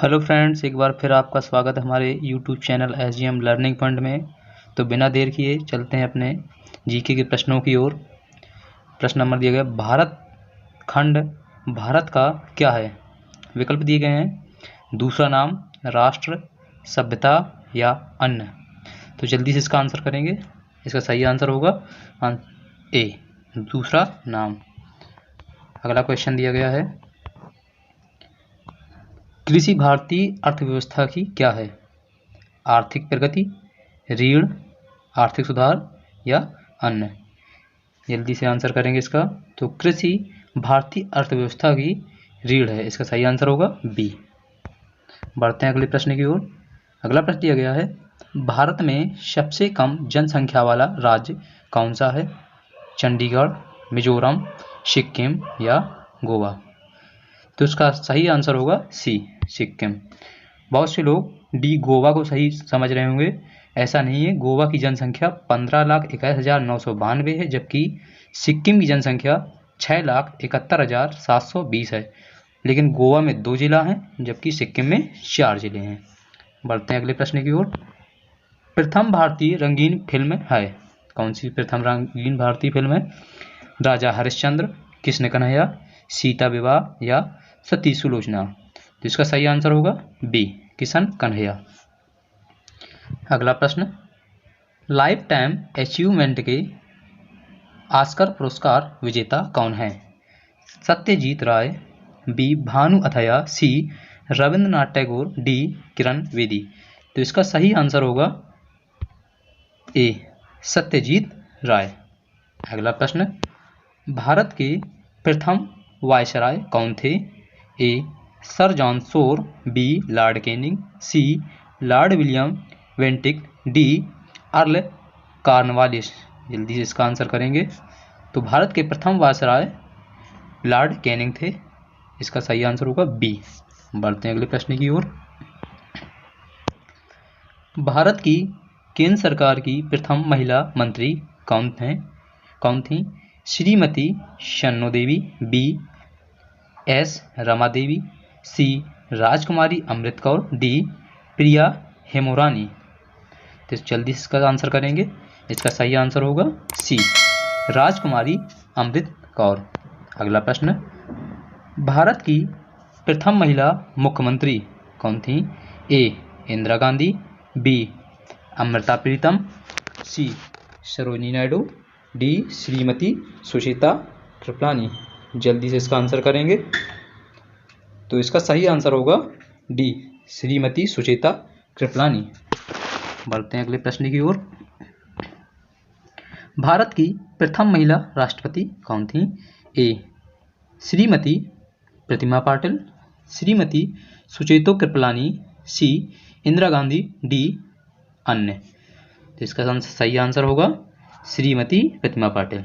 Hello friends, एक बार फिर आपका स्वागत है हमारे YouTube channel SGM learning point में। तो बिना देर किए चलते हैं अपने जीके के प्रश्नों की ओर। प्रश्न नंबर दिया गया, भारत खंड भारत का क्या है? विकल्प दिए गए हैं, दूसरा नाम, राष्ट्र, सभ्यता या अन्य। तो जल्दी से इसका आंसर करेंगे। इसका सही आंसर होगा ए, दूसरा नाम। अगला क्वेश्चन दिया गया है, कृषि भारतीय अर्थव्यवस्था की क्या है? आर्थिक प्रगति, ऋण, आर्थिक सुधार या अन्य। जल्दी से आंसर करेंगे इसका। तो कृषि भारतीय अर्थव्यवस्था की रीढ़ है, इसका सही आंसर होगा बी। बढ़ते हैं अगले प्रश्न की ओर। अगला प्रश्न दिया गया है, भारत में सबसे कम जनसंख्या वाला राज्य कौन सा है? चंडीगढ़, मिजोरम, सिक्किम या गोवा। तो इसका सही आंसर होगा सी, सिक्किम। बहुत से लोग डी गोवा को सही समझ रहे होंगे। ऐसा नहीं है, गोवा की जनसंख्या 15,21,992 है, जबकि सिक्किम की जनसंख्या 6,71,720 है। लेकिन गोवा में 2 जिला हैं, जबकि सिक्किम में 4 जिले हैं। बढ़ते हैं अगले प्रश्न की ओर। प्रथम भारतीय रंगीन फिल्म है, कौन सी प्रथम रंगीन भारतीय फिल्म है? राजा हरिश्चंद्र, कृष्ण कन्हैया, सीता विवाह या सती सुलोचना। तो इसका सही आंसर होगा बी, किशन कन्हैया। अगला प्रश्न, लाइफ टाइम अचीवमेंट के ऑस्कर पुरस्कार विजेता कौन है? सत्यजीत राय, बी भानु अथैया, सी रविंद्रनाथ टैगोर, डी किरण बेदी। तो इसका सही आंसर होगा ए, सत्यजीत राय। अगला प्रश्न, भारत के प्रथम वायसराय कौन थे? A sir John Shore, B lord Canning, C lord William Bentinck, D earl Cornwallis. जल्दी से इसका आंसर करेंगे। तो भारत के प्रथम वायसराय लॉर्ड कैनिंग थे, इसका सही आंसर होगा बी। बढ़ते हैं अगले प्रश्न की ओर। भारत की केंद्र सरकार की प्रथम महिला मंत्री कौन थी? श्रीमती शन्नो देवी, बी एस रमा देवी, सी राजकुमारी अमृत कौर, डी प्रिया हेमोरानी। तो जल्दी इसका आंसर करेंगे। इसका सही आंसर होगा सी, राजकुमारी अमृत कौर। अगला प्रश्न, भारत की प्रथम महिला मुख्यमंत्री कौन थी? ए इंदिरा गांधी, बी अमृता प्रीतम, सी सरोजिनी नायडू, डी श्रीमती सुशीता कृपलानी। जल्दी से इसका आंसर करेंगे। तो इसका सही आंसर होगा डी, श्रीमती सुचेता कृपलानी। बढ़ते हैं अगले प्रश्न की ओर। भारत की प्रथम महिला राष्ट्रपति कौन थी? ए श्रीमती प्रतिमा पाटिल, श्रीमती सुचेतो कृपलानी, सी इंदिरा गांधी, डी अन्य। तो इसका सही आंसर होगा श्रीमती प्रतिमा पाटिल।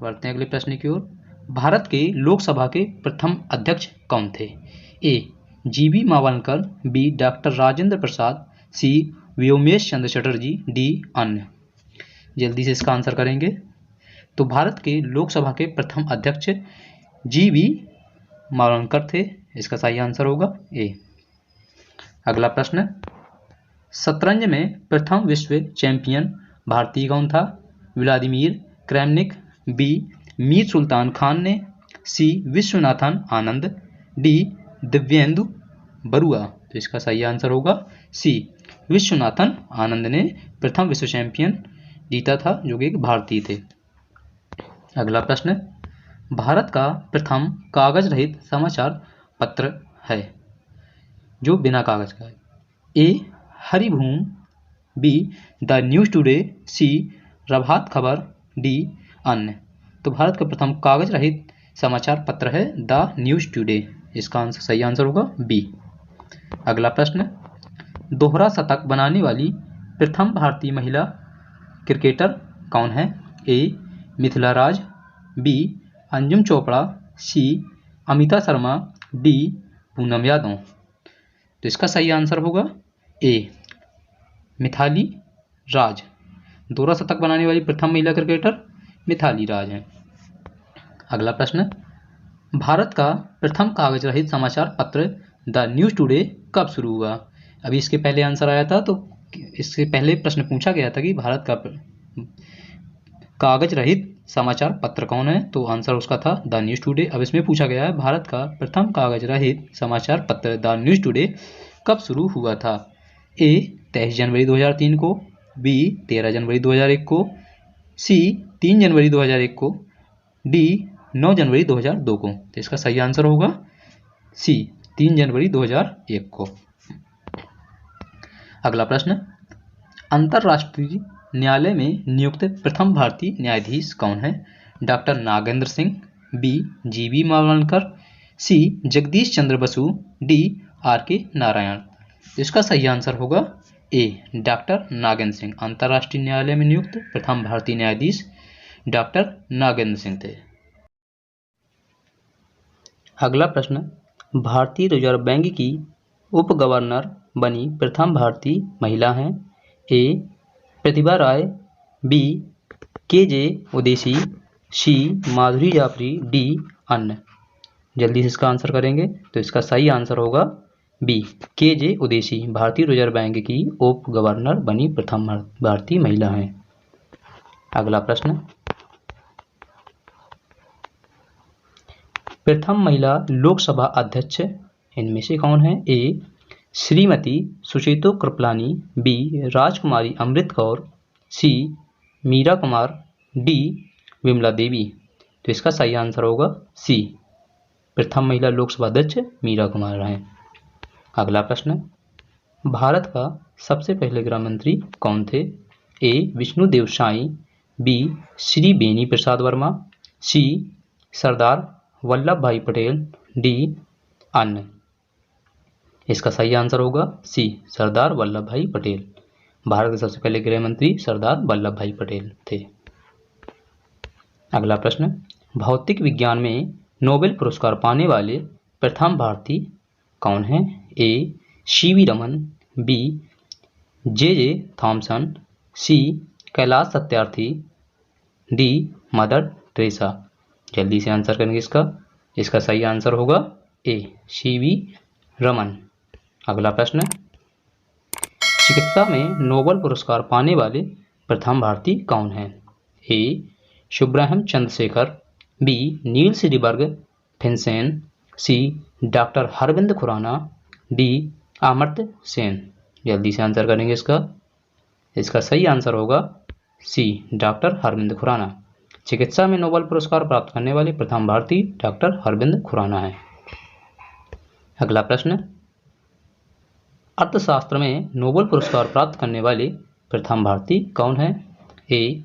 बढ़ते हैं अगले प्रश्न की ओर। भारत के लोकसभा के प्रथम अध्यक्ष कौन थे? ए GB Mavalkar, B doctor Rajendra Prasad, सी व्योमेश चंद्र चटर्जी, डी अन्य। जल्दी से इसका आंसर करेंगे। तो भारत के लोकसभा के प्रथम अध्यक्ष जीबी मावलकर थे, इसका सही आंसर होगा ए। अगला प्रश्न, शतरंज में प्रथम विश्व चैंपियन भारतीय कौन था? Vladimir Kramnik, B Mir Sultan Khan ने, सी विश्वनाथन आनंद, डी दिव्येंदु बरुआ। तो इसका सही आंसर होगा सी, विश्वनाथन आनंद ने प्रथम विश्व चैंपियन जीता था, जो कि एक भारतीय थे। अगला प्रश्न, भारत का प्रथम कागज रहित समाचार पत्र है जो बिना कागज का है? ए हरिभूम, be the news today, C Prabhat Khabar, D अन्य। तो भारत का प्रथम कागज रहित समाचार पत्र है द न्यूज टुडे, इसका सही आंसर होगा बी। अगला प्रश्न, दोहरा शतक बनाने वाली प्रथम भारतीय महिला क्रिकेटर कौन है? ए मिथिला राज, बी अंजुम चोपड़ा, सी अमिता शर्मा, डी पूनम यादव। तो इसका सही आंसर होगा ए मिथाली राज। दोहरा शतक बनाने वाली प्रथम महिला क्रिकेटर मिथाली राज हैं। अगला प्रश्न, भारत का प्रथम कागज रहित समाचार पत्र द न्यूज़ टुडे कब शुरू हुआ? अभी इसके पहले आंसर आया था, तो इससे पहले प्रश्न पूछा गया था कि भारत का कागज रहित समाचार पत्र कौन है, तो आंसर उसका था द न्यूज़ टुडे। अब इसमें पूछा गया है भारत का प्रथम कागज रहित समाचार पत्र द न्यूज़ टुडे कब शुरू हुआ था? ए 23 जनवरी 2003 को, बी 13 जनवरी 2001 को, सी 3 जनवरी 2001 को, डी 9 जनवरी 2002 को। तो इसका सही आंसर होगा सी 3 जनवरी 2001 को। अगला प्रश्न, अंतर्राष्ट्रीय न्यायालय में नियुक्त प्रथम भारतीय न्यायाधीश कौन है? Doctor Nagendra Singh, B GB Mavalankar, C Jagdish Chandra Basu, D R K Narayan. इसका सही आंसर होगा ए डॉक्टर नागेंद्र सिंह। अंतर्राष्ट्रीय न्यायालय में नियुक्त प्रथम भारतीय न्यायाधीश डॉक्टर नागेंद्र सिंह थे। अगला प्रश्न, भारतीय रिजर्व बैंक की उप गवर्नर बनी प्रथम भारतीय महिला हैं? ए प्रतिभा राय, बी के.जे. उदेसी, सी माधुरी जाफरी, डी अन्य। जल्दी से इसका आंसर करेंगे, तो इसका सही आंसर होगा बी के.जे. उदेसी भारतीय रिजर्व बैंक की उप गवर्नर बनी प्रथम भारतीय महिला हैं। अगला प्रश्न, प्रथम महिला लोकसभा अध्यक्ष इनमें से कौन है? ए श्रीमती सुचेतो कृपलानी, बी राजकुमारी अमृत कौर, सी मीरा कुमार, डी विमला देवी। तो इसका सही आंसर होगा सी प्रथम महिला लोकसभा अध्यक्ष मीरा कुमार हैं। अगला प्रश्न, भारत का सबसे पहले गृह मंत्री कौन थे? ए विष्णुदेव साई, बी श्री बेनी प्रसाद वर्मा, सी सरदार वल्लभ भाई पटेल, डी अन्य। इसका सही आंसर होगा सी सरदार वल्लभ भाई पटेल। भारत के सबसे पहले गृह मंत्री सरदार वल्लभ भाई पटेल थे। अगला प्रश्न, भौतिक विज्ञान में नोबेल पुरस्कार पाने वाले प्रथम भारतीय कौन हैं? A CV. Raman, B J Thomson, C Kailash Satyarthi, D mother Teresa. जल्दी से आंसर करेंगे इसका सही आंसर होगा ए सी.वी. रमन। अगला प्रश्न, चिकित्सा में नोबेल पुरस्कार पाने वाले प्रथम भारतीय कौन हैं? ए Subrahmanyam Chandrashekhar, B Neil श्रीबर्ग FinCEN, सी डॉक्टर हरविंद खुराना, डी अमर्त्य सेन। जल्दी से आंसर करेंगे इसका सही आंसर होगा सी डॉक्टर हरविंद खुराना। चिकित्सा में नोबेल पुरस्कार प्राप्त करने वाले प्रथम भारतीय डॉक्टर हरविंद खुराना है। अगला प्रश्न, अर्थशास्त्र में नोबेल पुरस्कार प्राप्त करने वाले प्रथम भारतीय कौन है? ए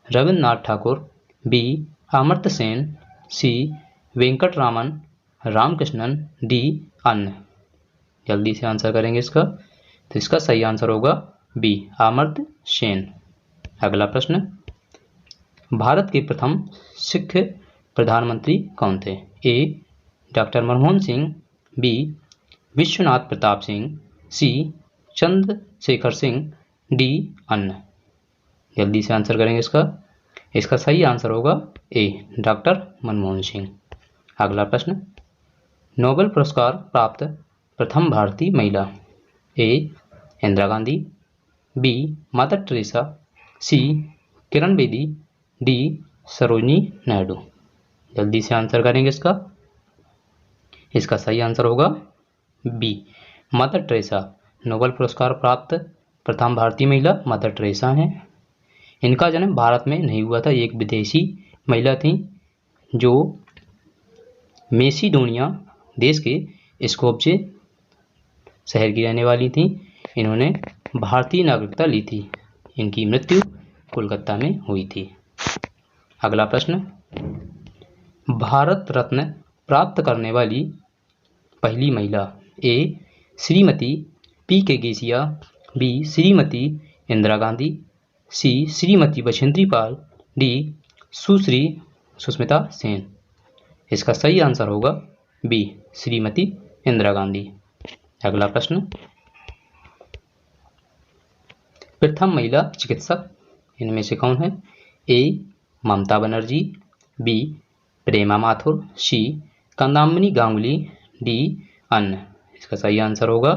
रविन्द्रनाथ ठाकुर, बी अमर्त्य सेन, सी वेंकटरामन रामकृष्णन, डी अन्य। जल्दी से आंसर करेंगे तो इसका सही आंसर होगा बी अमर्त्य सेन। अगला प्रश्न, भारत के प्रथम सिख प्रधानमंत्री कौन थे? ए डॉक्टर मनमोहन सिंह, बी विश्वनाथ प्रताप सिंह, सी चंद्रशेखर सिंह, डी अन्य। जल्दी से आंसर करेंगे इसका सही आंसर होगा ए डॉक्टर मनमोहन सिंह। अगला प्रश्न, नोबेल पुरस्कार प्राप्त प्रथम भारतीय महिला? A Indira Gandhi, B mother Teresa, C Kiran Bedi, D Sarojini Naidu. जल्दी से आंसर करेंगे इसका सही आंसर होगा बी मदर टेरेसा। नोबेल पुरस्कार प्राप्त प्रथम भारतीय महिला मदर टेरेसा हैं। इनका जन्म भारत में नहीं हुआ था, ये एक विदेशी महिला थी जो मेसिडोनिया देश के स्कोपजे शहर की रहने वाली थी। इन्होंने भारतीय नागरिकता ली थी। इनकी मृत्यु कोलकाता में हुई थी। अगला प्रश्न, भारत रत्न प्राप्त करने वाली पहली महिला? ए श्रीमती पी के गेसिया, बी श्रीमती इंदिरा गांधी, सी श्रीमती बछेंद्री पाल, डी सुश्री सुष्मिता सेन। इसका सही आंसर होगा बी श्रीमती इंदिरा गांधी। अगला प्रश्न, प्रथम महिला चिकित्सक इनमें से कौन है? ए ममता बनर्जी, बी प्रेमा माथुर, सी कंदामनी गांगुली, डी अन्य। इसका सही आंसर होगा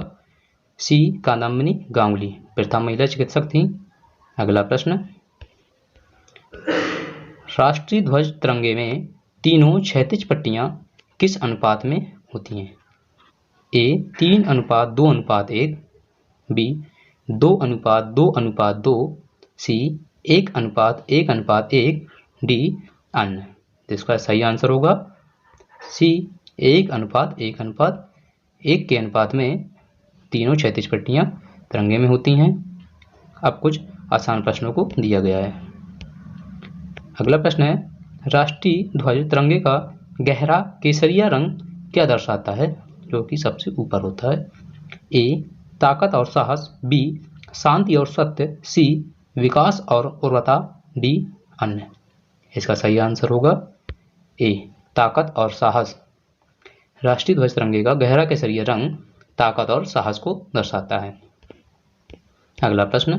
सी कादम्बिनी गांगुली, प्रथम महिला चिकित्सक थी। अगला प्रश्न, राष्ट्रीय ध्वज तिरंगे में तीनों क्षैतिज पट्टियां किस अनुपात में होती हैं? ए 3:2:1, बी 2:2:2, सी 1:1:1, डी अन्य। इसका सही आंसर होगा सी 1:1:1 के अनुपात में तीनों क्षैतिज पट्टियां तिरंगे में होती हैं। अब कुछ आसान प्रश्नों को दिया गया है। अगला प्रश्न है, राष्ट्रीय ध्वज तिरंगे का गहरा केसरिया रंग क्या दर्शाता है, जो कि सबसे ऊपर होता है? ए ताकत और साहस, बी शांति और सत्य, सी विकास और उर्वरता, डी अन्य। इसका सही आंसर होगा ए ताकत और साहस। राष्ट्रीय ध्वज तिरंगे का गहरा केसरिया रंग ताकत और साहस को दर्शाता है। अगला प्रश्न,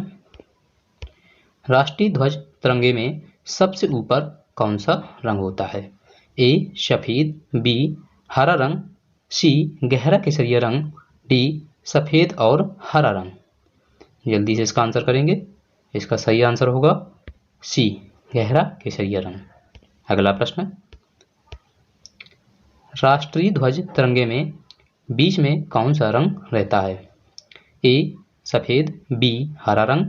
राष्ट्रीय ध्वज तिरंगे में सबसे ऊपर कौन सा रंग होता है? ए सफेद, बी हरा रंग, सी गहरा केसरिया रंग, डी सफेद और हरा रंग। जल्दी से इसका आंसर करेंगे। इसका सही आंसर होगा सी गहरा केसरिया रंग। अगला प्रश्न, राष्ट्रीय ध्वज तिरंगे में बीच में कौन सा रंग रहता है? ए सफेद, बी हरा रंग,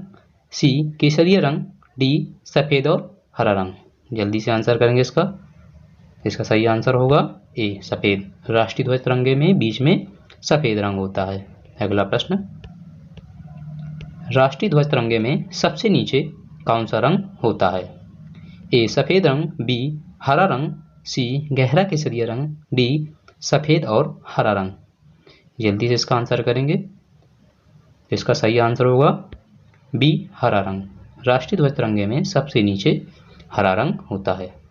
सी केसरिया रंग, डी सफेद और हरा रंग। जल्दी से आंसर करेंगे इसका। इसका सही आंसर होगा ए सफेद। राष्ट्रीय ध्वज तिरंगे में बीच में सफेद रंग होता है। अगला प्रश्न, राष्ट्रीय ध्वज तिरंगे में सबसे नीचे कौन सा रंग होता है? ए सफेद रंग, बी हरा रंग, सी गहरा केसरिया रंग, डी सफेद और हरा रंग। जल्दी से इसका आंसर करेंगे। इसका सही आंसर होगा बी हरा रंग। राष्ट्रीय ध्वज तिरंगे में सबसे नीचे हरा रंग होता है।